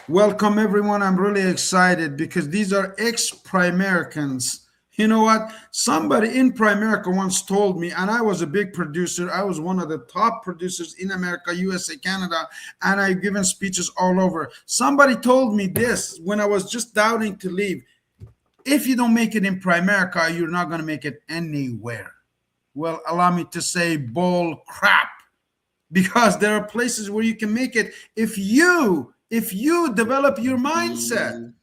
Welcome, everyone. I'm really excited because these are ex-Primerican. You know what? Somebody in Primerica once told me, and I was a big producer. I was one of the top producers in America, USA, Canada, and I've given speeches all over. Somebody told me this when I was just doubting to leave. If you don't make it in Primerica, you're not going to make it anywhere. Well, allow me to say bull crap, because there are places where you can make it if you develop your mindset.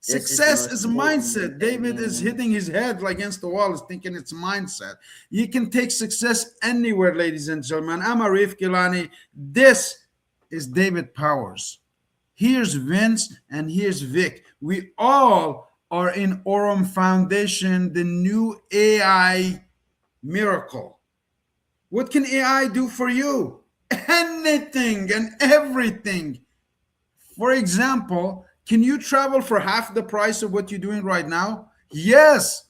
This is the Success most is a important mindset. David is thing. hitting his head against the wall, is thinking it's mindset. You can take success anywhere, ladies and gentlemen. I'm Arif Gilany. This is David Powers. Here's Vince and here's Vic. We all are in Aurum Foundation, the new AI miracle. What can AI do for you? Anything and everything. For example, can you travel for half the price of what you're doing right now? Yes,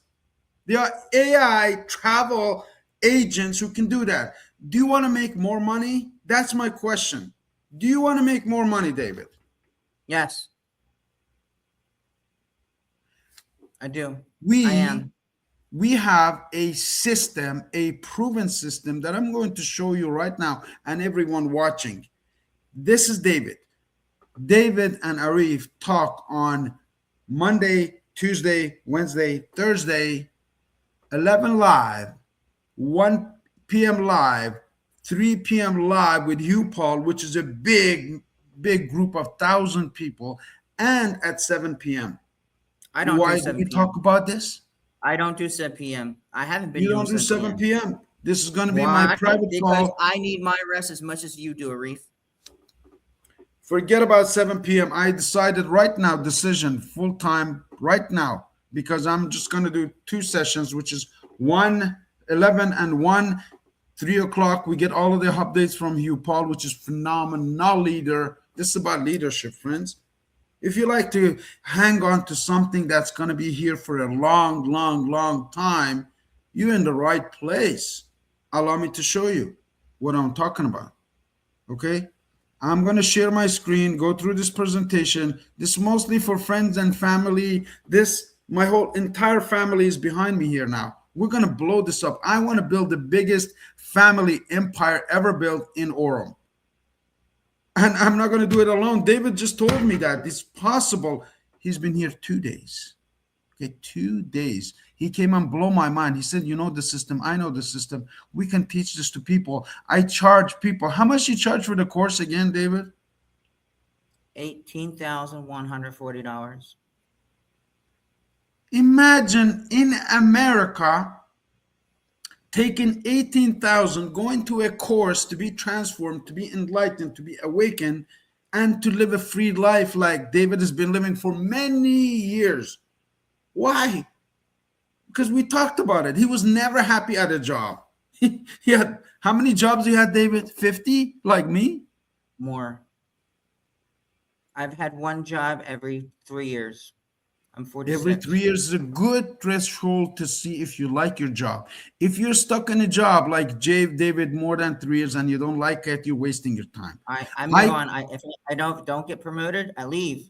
there are AI travel agents who can do that. Do you want to make more money? That's my question. Do you want to make more money, David? Yes, I do. I We am. we have a system, a proven system that I'm going to show you right now and everyone watching. This is David. David and Arif talk on Monday, Tuesday, Wednesday, Thursday, 11 live, 1 p.m. live, 3 p.m. live with Hugh Paul, which is a big group of 1,000 people, and at 7 p.m. I don't do Why do we 7 talk p.m. about this? I don't do 7 p.m. I haven't been You doing don't do 7 7 p.m. p.m. This is going to be my Why? private Because call. I need my rest as much as you do, Arif. Forget about 7 p.m. I decided right now, decision full time right now, because I'm just going to do two sessions, which is 1:11 and 3 o'clock. We get all of the updates from Hugh Paul, which is phenomenal leader. This is about leadership, friends. If you like to hang on to something that's going to be here for a long time, you're in the right place. Allow me to show you what I'm talking about. Okay, I'm going to share my screen, go through this presentation. This is mostly for friends and family. This, my whole entire family is behind me here now. We're going to blow this up. I want to build the biggest family empire ever built in Aurum. And I'm not going to do it alone. David just told me that it's possible. He's been here 2 days. Okay, 2 days. He came and blow my mind. He said, "You know the system. I know the system. We can teach this to people. I charge people." How much you charge for the course again, David? $18,140. Imagine in America taking 18,000, going to a course to be transformed, to be enlightened, to be awakened, and to live a free life like David has been living for many years. Why? Because we talked about it. He was never happy at a job. He had, how many jobs you had, David? 50, like me? More. I've had one job every 3 years. I'm Every 46. 3 years is a good threshold to see if you like your job. If you're stuck in a job like David, more than 3 years, and you don't like it, you're wasting your time. I move I on. If I don't get promoted, I leave.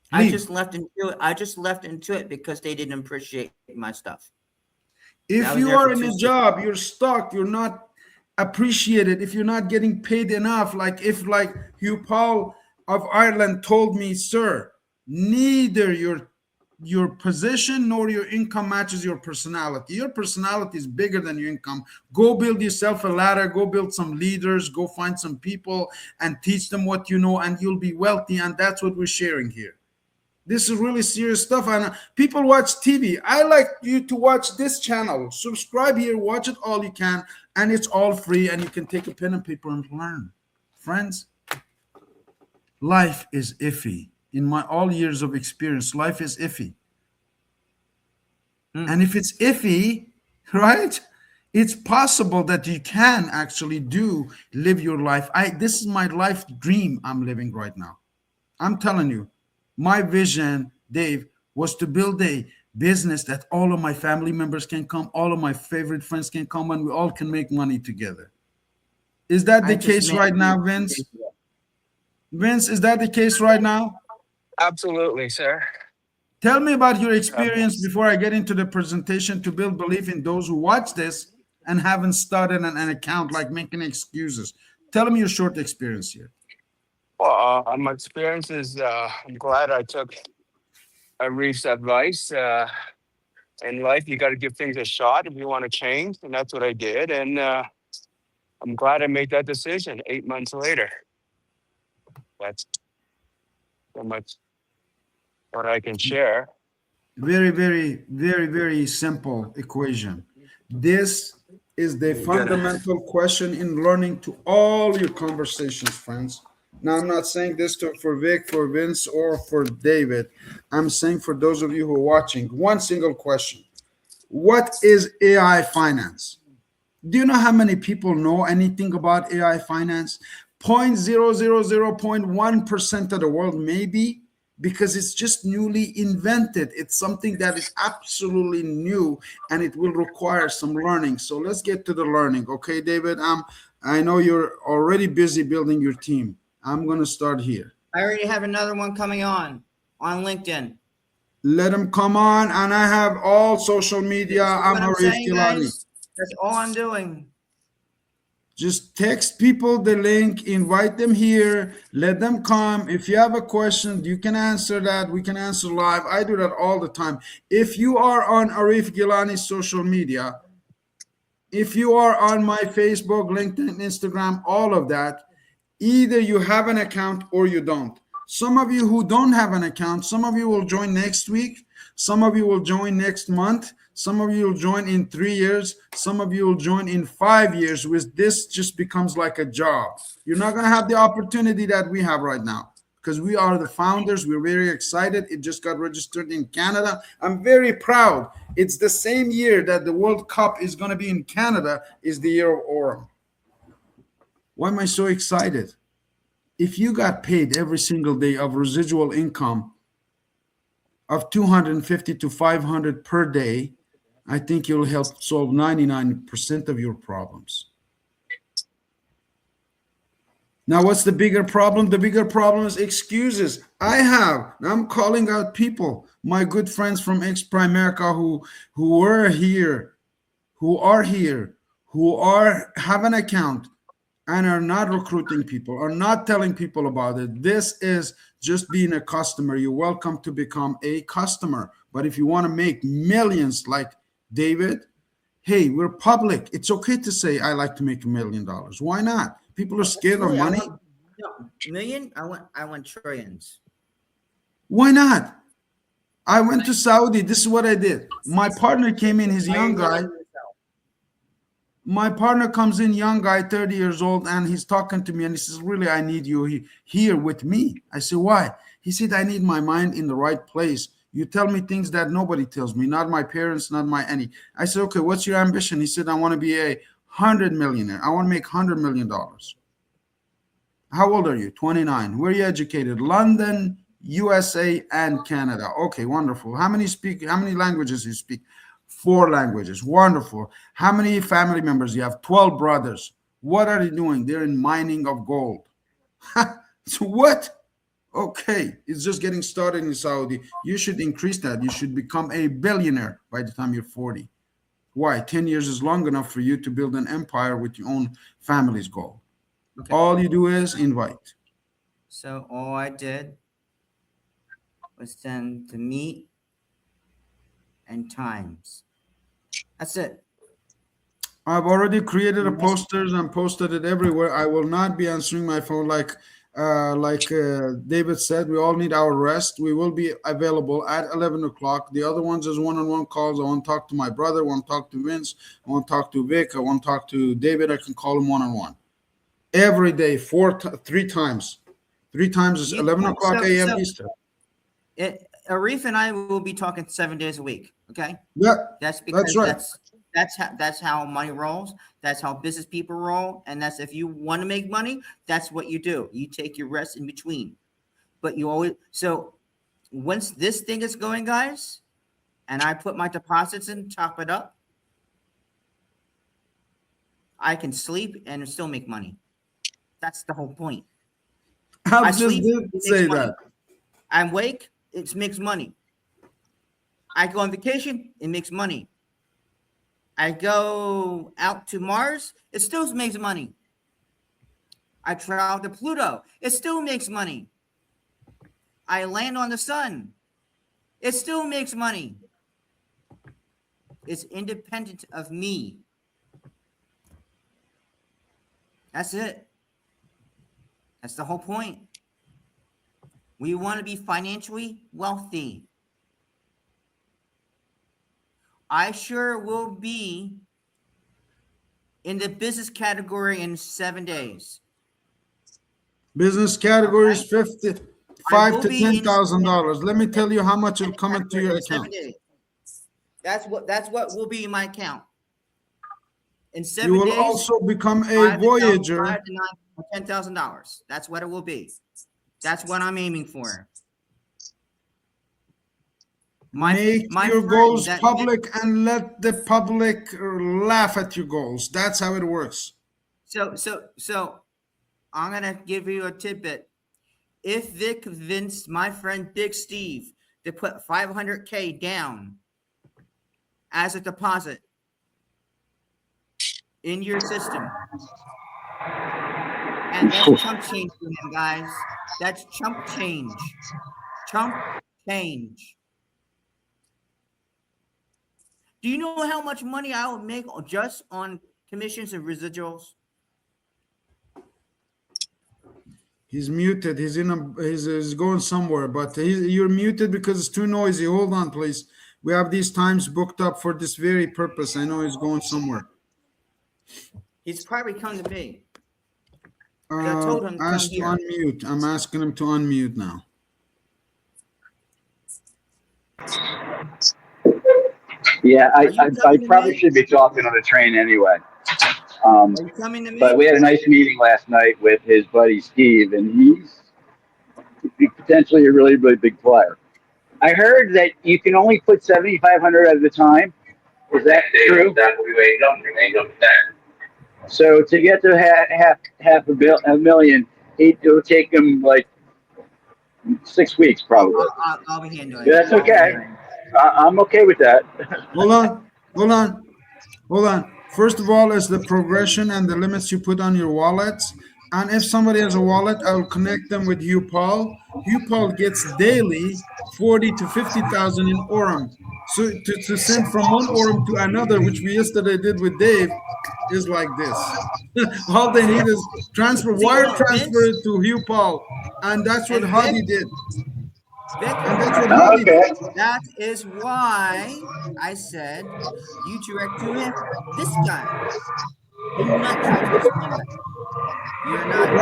I leave. just left into it. I just left into it because they didn't appreciate my stuff. I was If there for you two are in a seasons. job, you're stuck, you're not appreciated, if you're not getting paid enough, like if like Hugh Paul of Ireland told me, "Sir, neither your position nor your income matches your personality. Your personality is bigger than your income. Go build yourself a ladder, go build some leaders, go find some people and teach them what you know, and you'll be wealthy." And that's what we're sharing here. This is really serious stuff. And people watch TV. I like you to watch this channel. Subscribe here, watch it all you can, and it's all free. And you can take a pen and paper and learn. Friends, life is iffy. In my all years of experience, life is iffy. And if it's iffy, right? It's possible that you can actually do live your life. This is my life dream I'm living right now. I'm telling you, my vision, Dave, was to build a business that all of my family members can come, all of my favorite friends can come, and we all can make money together. Is that I the just case met right you now, 2 days Vince? ago. Vince, is that the case right now? Absolutely, sir. Tell me about your Um, experience before I get into the presentation to build belief in those who watch this and haven't started an account, like making excuses. Tell me your short experience here. my experience is I'm glad I took Arif's advice. In life, you got to give things a shot if you want to change, and that's what I did. And I'm glad I made that decision 8 months later. That's so much what I can share. Very, very, very, very simple equation. This is the You gotta, fundamental question in learning to all your conversations, friends. Now, I'm not saying this for Vic, for Vince, or for David. I'm saying for those of you who are watching, one single question. What is AI finance? Do you know how many people know anything about AI finance? 0.0001% of the world, maybe, because it's just newly invented. It's something that is absolutely new and it will require some learning. So let's get to the learning. Okay, David, I know you're already busy building your team. I'm going to start here. I already have another one coming on LinkedIn. Let them come on, and I have all social media. You see I'm what I'm Arif saying, Gilany. guys? That's all I'm doing. Just text people the link, invite them here, let them come. If you have a question, you can answer that. We can answer live. I do that all the time. If you are on Arif Gilani's social media, if you are on my Facebook, LinkedIn, Instagram, all of that, either you have an account or you don't. Some of you who don't have an account, some of you will join next week, some of you will join next month, some of you will join in 3 years, some of you will join in 5 years, with this just becomes like a job. You're not going to have the opportunity that we have right now because we are the founders. We're very excited. It just got registered in Canada. I'm very proud. It's the same year that the World Cup is going to be in Canada, is the year of Aurum. Why am I so excited? If you got paid every single day of residual income of 250 to 500 per day, I think you'll help solve 99% of your problems. Now, what's the bigger problem? The bigger problem is excuses. I'm calling out people, my good friends from ex Primerica who were here, who are here, who are have an account and are not recruiting people, are not telling people about it. This is just being a customer. You're welcome to become a customer. But if you want to make millions like David, hey, we're public. It's okay to say, I like to make $1 million. Why not? People are scared of Absolutely. I money. want no, million. I want trillions. Why not? I went to Saudi. This is what I did. My partner came in, he's a Why are young you guy. letting yourself? My partner comes in, young guy, 30 years old, and he's talking to me and he says, really, I need you here with me. I said, why? He said, I need my mind in the right place. You tell me things that nobody tells me, not my parents, not my any. I said, okay, what's your ambition? He said, I want to be a 100 millionaire. I want to make $100 million. How old are you? 29. Where are you educated? London, USA, and Canada. Okay, wonderful. How many languages do you speak? 4 languages. Wonderful. How many family members do you have? 12 brothers. What are they doing? They're in mining of gold. So what? Okay, it's just getting started in Saudi. You should increase that. You should become a billionaire by the time you're 40. Why? 10 years is long enough for you to build an empire with your own family's goal. Okay. All you do is invite. So all I did was send the meet and times. That's it. I've already created a Unless- posters and posted it everywhere. I will not be answering my phone like David said. We all need our rest. We will be available at 11 o'clock. The other ones is one-on-one calls. I want to talk to my brother. I want to talk to Vince. I want to talk to Vic. I want to talk to David. I can call him one-on-one every day, 3 times. 3 times is You 11 can, o'clock a.m. Eastern. Arif and I will be talking 7 days a week. Okay, Yeah, that's because right. that's how money rolls. That's how business people roll, and that's if you want to make money, that's what you do. You take your rest in between, but you always so once this thing is going, guys, and I put my deposits in, top it up, I can sleep and still make money. That's the whole point. I I just sleep, did it makes say money. that. I wake, it makes money. I go on vacation, it makes money. I go out to Mars, it still makes money. I travel to Pluto, it still makes money. I land on the sun, it still makes money. It's independent of me. That's it. That's the whole point. We want to be financially wealthy. I sure will be in the business category in 7 days. Business category is Okay? I five will to be ten in thousand dollars. Let me tell you how much will business come into category your in 7 account. days. That's what will be in my account. In You 7 will days, also become a five to voyager. $10,000. That's what it will be. That's what I'm aiming for. Make My your friend goals that public and let the public laugh at your goals. That's how it works. so I'm gonna give you a tidbit. If Vic convinced my friend Big Steve to put 500K down as a deposit in your system, and that's chump change for him, guys. That's chump change. Chump change. Do you know how much money I would make just on commissions and residuals? He's muted. He's going somewhere, but you're muted because it's too noisy. Hold on, please. We have these times booked up for this very purpose. I know he's going somewhere. He's probably come to me. 'Cause I told him to come Ask to here. unmute. I'm asking him to unmute now. Yeah, Are you I coming to probably me? should be talking on the train anyway. Um, Are you coming to but me? we had a nice meeting last night with his buddy Steve, and he's potentially a really, really big player. I heard that you can only put 7,500 at a time. Is that true? So to get to a million, it will take him like 6 weeks probably. I'll be handling it. That's I'll be okay. handling it. I'm okay with that. Hold on. Hold on. Hold on. First of all, is the progression and the limits you put on your wallets. And if somebody has a wallet, I will connect them with Hugh Paul. Hugh Paul gets daily 40 to 50,000 in Aurum. So to send from one Aurum to another, which we yesterday did with Dave, is like this. All they need is wire No, transfer Vince it to Hugh Paul. And that's what and Vic. Hadi did. Vic, And that's what Hadi did. Okay. that is why I said you direct to him. This guy. Do not try to explain that. You're not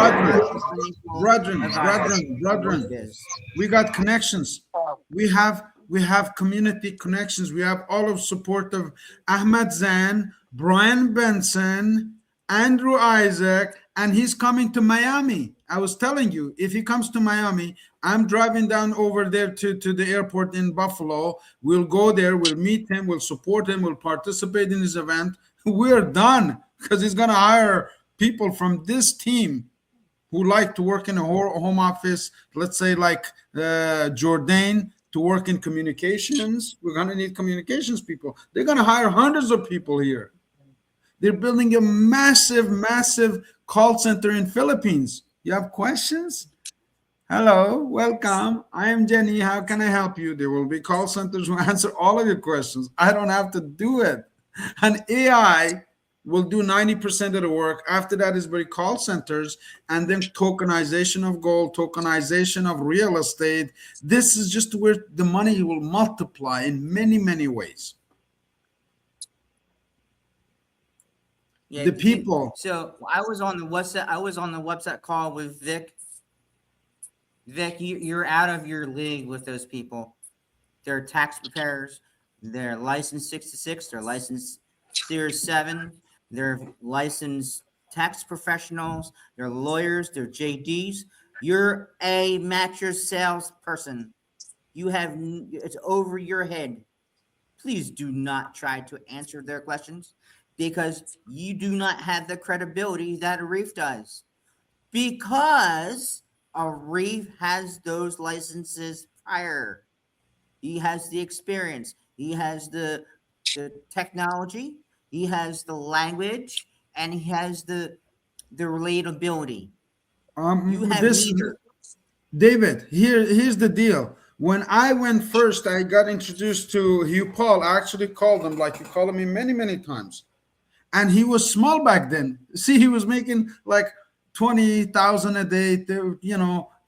Brethren, a financial advisor. No brethren. one is. We got connections. We have community connections. We have all of support of Ahmed Zan, Brian Benson, Andrew Isaac, and he's coming to Miami. I was telling you, if he comes to Miami, I'm driving down over there to the airport in Buffalo. We'll go there, we'll meet him, we'll support him, we'll participate in his event. We're done because he's gonna hire people from this team who like to work in a home office, let's say like Jordan, to work in communications. We're going to need communications people. They're going to hire hundreds of people here. They're building a massive, massive call center in Philippines. You have questions? Hello, welcome. I am Jenny. How can I help you? There will be call centers who answer all of your questions. I don't have to do it. And AI will do 90% of the work. After that is very call centers and then tokenization of gold, tokenization of real estate. This is just where the money will multiply in many, many ways. Yeah. The people, So I was on the WhatsApp. I was on the WhatsApp call with Vic. Vic, you're out of your league with those people. They're tax preparers. They're licensed 6 to 6. They're licensed Series 7. They're licensed tax professionals. They're lawyers. They're JDs. You're a mattress salesperson. It's over your head. Please do not try to answer their questions because you do not have the credibility that Arif does. Because Arif has those licenses prior. He has the experience. He has the technology. He has the language, and he has the relatability. You have This neither. David, here's the deal. When I went first, I got introduced to Hugh Paul. I actually called him, like you called me many times. And he was small back then. See, he was making like 20,000 a day,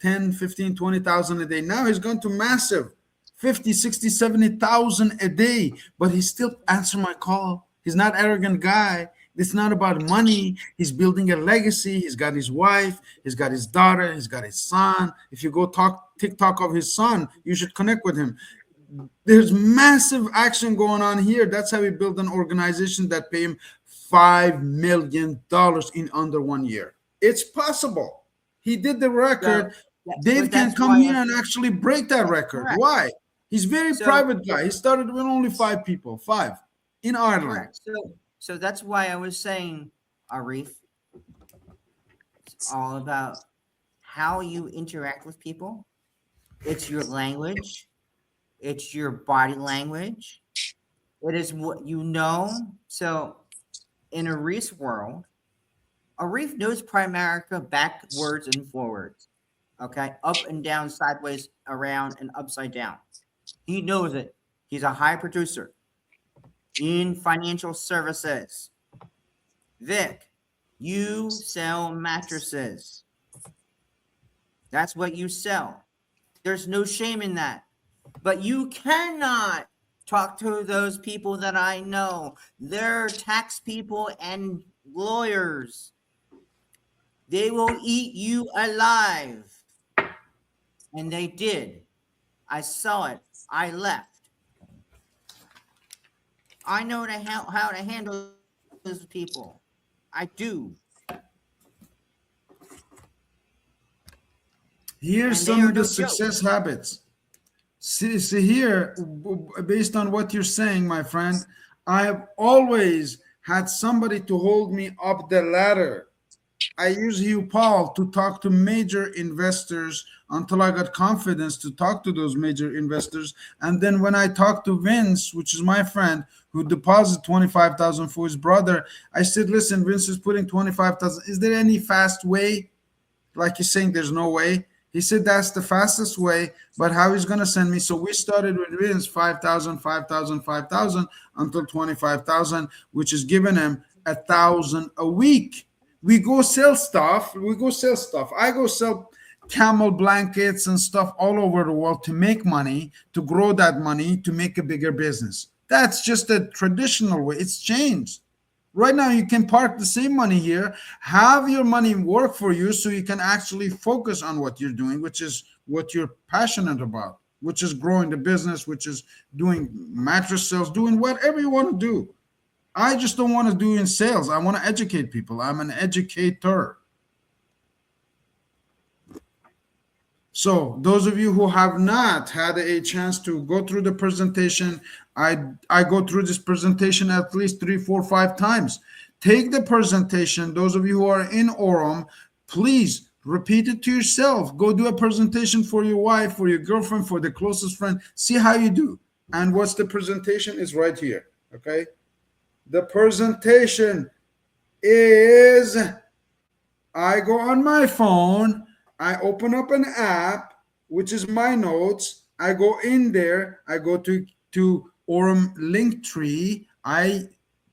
10, 15, 20,000 a day. Now he's gone to massive 50, 60, 70,000 a day, but he still answer my call. He's not arrogant guy. It's not about money. He's building a legacy. He's got his wife. He's got his daughter. He's got his son. If you go talk TikTok of his son, you should connect with him. There's massive action going on here. That's how he built an organization that pay him $5 million in under 1 year. It's possible. He did the record. Dave can come here and actually break that record. Correct. Why? He's very private guy. He started with only 5 people, 5 in Ireland. Correct. So that's why I was saying, Arif, it's all about how you interact with people. It's your language. It's your body language. It is what you know. So in Arif's world, Arif knows Primerica backwards and forwards. Okay, up and down, sideways, around, and upside down. He knows it. He's a high producer in financial services. Vic, you sell mattresses. That's what you sell. There's no shame in that. But you cannot talk to those people that I know. They're tax people and lawyers. They will eat you alive. And they did. I saw it. I left. I know how to handle those people. I do. Here's some of the success habits. See here, based on what you're saying, my friend, I have always had somebody to hold me up the ladder. I use Hugh Paul to talk to major investors until I got confidence to talk to those major investors. And then when I talked to Vince, which is my friend, who deposited 25,000 for his brother, I said, listen, Vince is putting 25,000. Is there any fast way? Like he's saying there's no way. He said that's the fastest way, but how he's going to send me. So we started with Vince 5,000, 5,000, 5,000 until 25,000, which is giving him 1,000 a week. We go sell stuff. I go sell camel blankets and stuff all over the world to make money, to grow that money, to make a bigger business. That's just a traditional way. It's changed. Right now, you can park the same money here, have your money work for you so you can actually focus on what you're doing, which is what you're passionate about, which is growing the business, which is doing mattress sales, doing whatever you want to do. I just don't want to do in sales. I want to educate people. I'm an educator. So those of you who have not had a chance to go through the presentation, I go through this presentation at least 3, 4, 5 times. Take the presentation. Those of you who are in Aurum, please repeat it to yourself. Go do a presentation for your wife, for your girlfriend, for the closest friend. See how you do. And what's the presentation is right here. Okay. The presentation is, I go on my phone. I open up an app, which is my notes. I go in there. I go to Aurum Linktree. I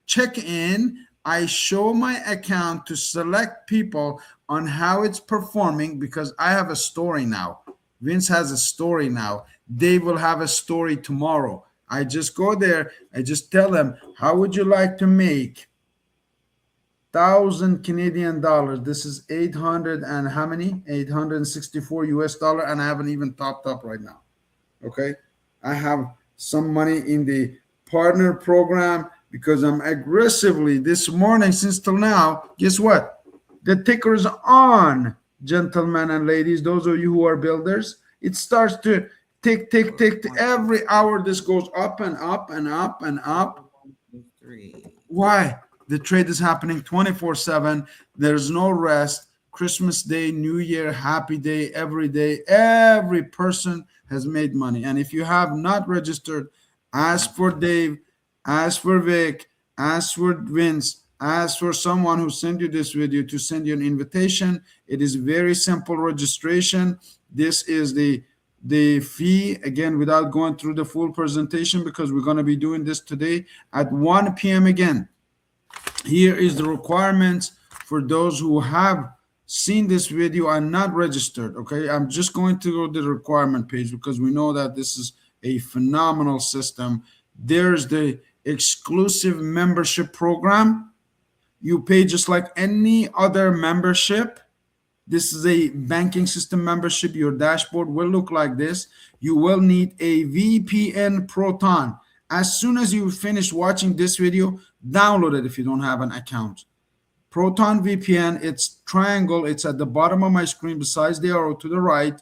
check in. I show my account to select people on how it's performing because I have a story now. Vince has a story now. Dave will have a story tomorrow. I just go there. I just tell them, how would you like to make 1,000 Canadian dollars? This is 800 and how many? 864 US dollar, and I haven't even topped up right now. Okay, I have some money in the partner program because I'm aggressively this morning since till now. Guess what? The ticker is on, gentlemen and ladies. Those of you who are builders, it starts to tick. Every hour this goes up and up and up and up. 1, 2, 3. Why? The trade is happening 24/7. There's no rest. Christmas Day, New Year, Happy Day, every day. Every person has made money. And if you have not registered, ask for Dave, ask for Vic, ask for Vince, ask for someone who sent you this video to send you an invitation. It is very simple registration. This is the fee, again, without going through the full presentation, because we're going to be doing this today at 1 p.m. again. Here is the requirements for those who have seen this video and not registered. Okay, I'm just going to go to the requirement page because we know that this is a phenomenal system. There's the exclusive membership program. You pay just like any other membership. This is a banking system membership. Your dashboard will look like this. You will need a VPN Proton. As soon as you finish watching this video, download it if you don't have an account. Proton VPN, it's triangle. It's at the bottom of my screen besides the arrow to the right.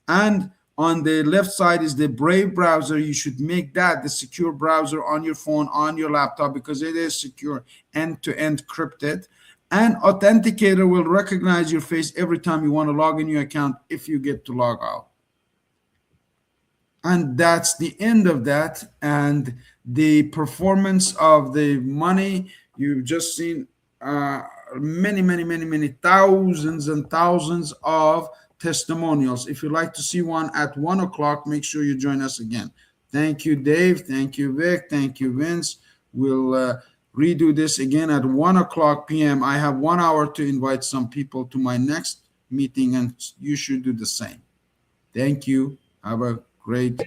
And on the left side is the Brave browser. You should make that the secure browser on your phone, on your laptop, because it is secure, end-to-end encrypted. And Authenticator will recognize your face every time you want to log in your account if you get to log out. And that's the end of that. And the performance of the money, you've just seen many thousands and thousands of testimonials. If you'd like to see one at 1 o'clock, make sure you join us again. Thank you, Dave. Thank you, Vic. Thank you, Vince. We'll redo this again at 1 o'clock p.m. I have 1 hour to invite some people to my next meeting, and you should do the same. Thank you. Have a great